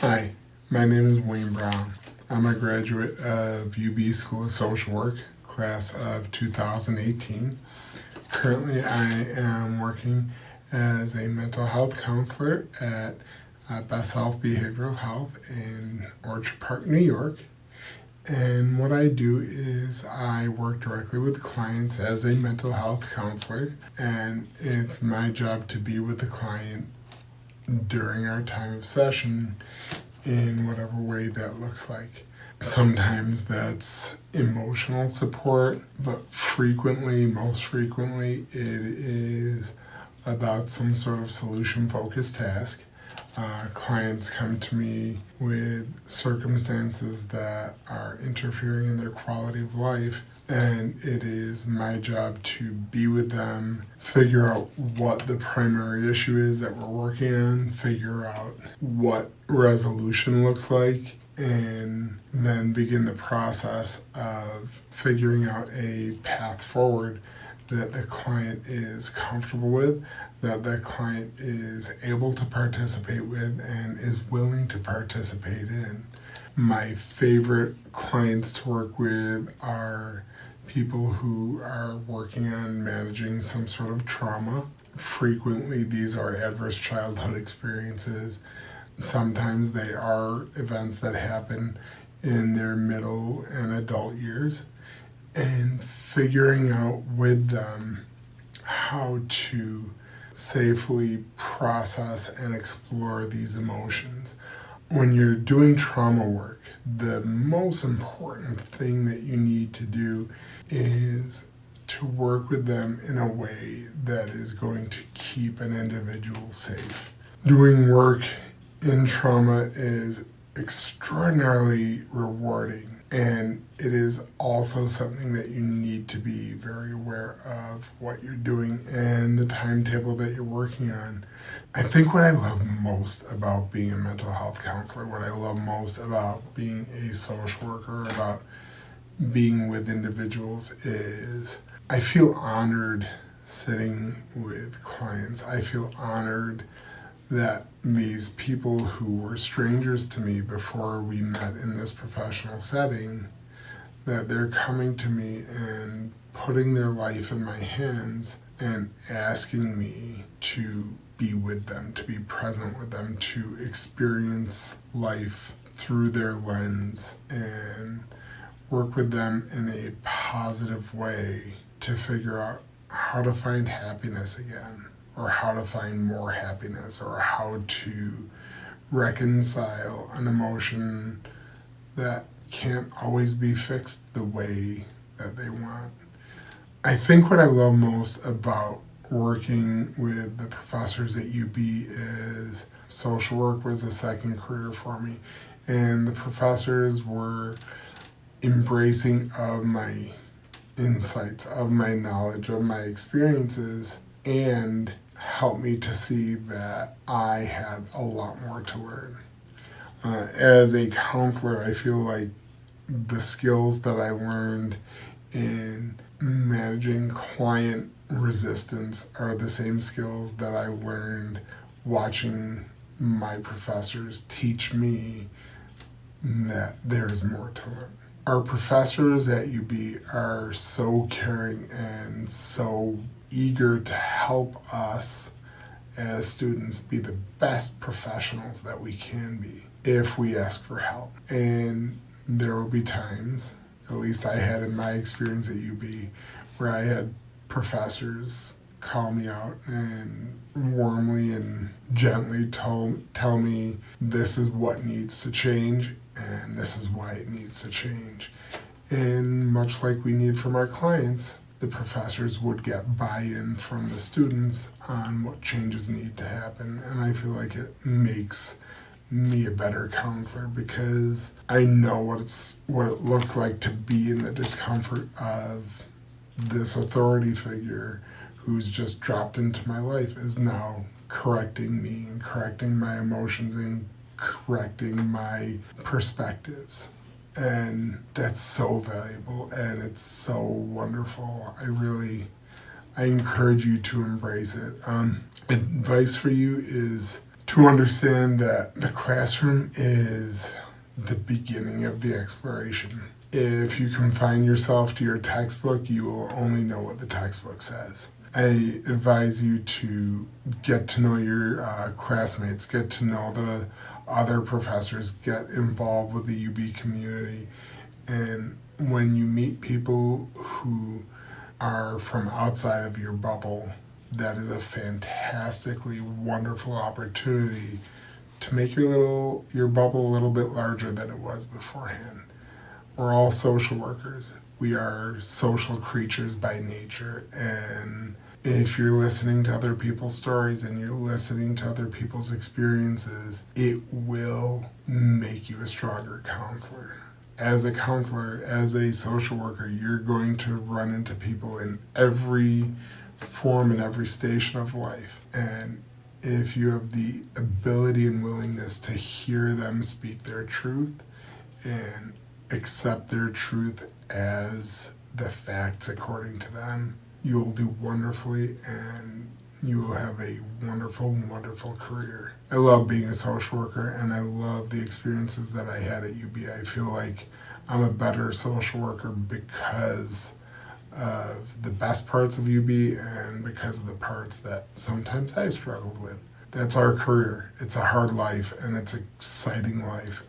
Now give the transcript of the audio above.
Hi, my name is Wayne Brown. I'm a graduate of UB School of Social Work, class of 2018. Currently, I am working as a mental health counselor at Best Health Behavioral Health in Orchard Park, New York. And what I do is I work directly with clients as a mental health counselor, and it's my job to be with the client during our time of session in whatever way that looks like. Sometimes that's emotional support, but most frequently, it is about some sort of solution focused task. Clients come to me with circumstances that are interfering in their quality of life, and it is my job to be with them, figure out what the primary issue is that we're working on, figure out what resolution looks like, and then begin the process of figuring out a path forward that the client is comfortable with, that the client is able to participate with and is willing to participate in. My favorite clients to work with are people who are working on managing some sort of trauma. Frequently, these are adverse childhood experiences. Sometimes they are events that happen in their middle and adult years. And figuring out with them how to safely process and explore these emotions. When you're doing trauma work, the most important thing that you need to do is to work with them in a way that is going to keep an individual safe. Doing work in trauma is extraordinarily rewarding, and it is also something that you need to be very aware of what you're doing and the timetable that you're working on. I think what I love most about being a mental health counselor, what I love most about being a social worker, about being with individuals, is I feel honored sitting with clients. I feel honored that these people who were strangers to me before we met in this professional setting, that they're coming to me and putting their life in my hands and asking me to be with them, to be present with them, to experience life through their lens and work with them in a positive way to figure out how to find happiness again, or how to find more happiness, or how to reconcile an emotion that can't always be fixed the way that they want. I think what I love most about working with the professors at UB is social work was a second career for me, and the professors were embracing of my insights, of my knowledge, of my experiences, and helped me to see that I had a lot more to learn. As a counselor, I feel like the skills that I learned in managing client resistance are the same skills that I learned watching my professors teach me that there's more to learn. Our professors at UB are so caring and so eager to help us as students be the best professionals that we can be if we ask for help. And there will be times, at least I had in my experience at UB, where I had professors call me out and warmly and gently tell me this is what needs to change and this is why it needs to change. And much like we need from our clients, the professors would get buy-in from the students on what changes need to happen. And I feel like it makes me a better counselor because I know what it looks like to be in the discomfort of this authority figure who's just dropped into my life is now correcting me and correcting my emotions and correcting my perspectives. And that's so valuable and it's so wonderful. I encourage you to embrace it. Advice for you is to understand that the classroom is the beginning of the exploration. If you confine yourself to your textbook, you will only know what the textbook says. I advise you to get to know your classmates, get to know the other professors, get involved with the UB community. And when you meet people who are from outside of your bubble, that is a fantastically wonderful opportunity to make your bubble a little bit larger than it was beforehand. We're all social workers. We are social creatures by nature, and if you're listening to other people's stories and you're listening to other people's experiences, it will make you a stronger counselor. As a counselor, as a social worker, you're going to run into people in every form and every station of life. And if you have the ability and willingness to hear them speak their truth and accept their truth as the facts according to them, you will do wonderfully and you will have a wonderful, wonderful career. I love being a social worker and I love the experiences that I had at UB. I feel like I'm a better social worker because of the best parts of UB and because of the parts that sometimes I struggled with. That's our career. It's a hard life and it's an exciting life.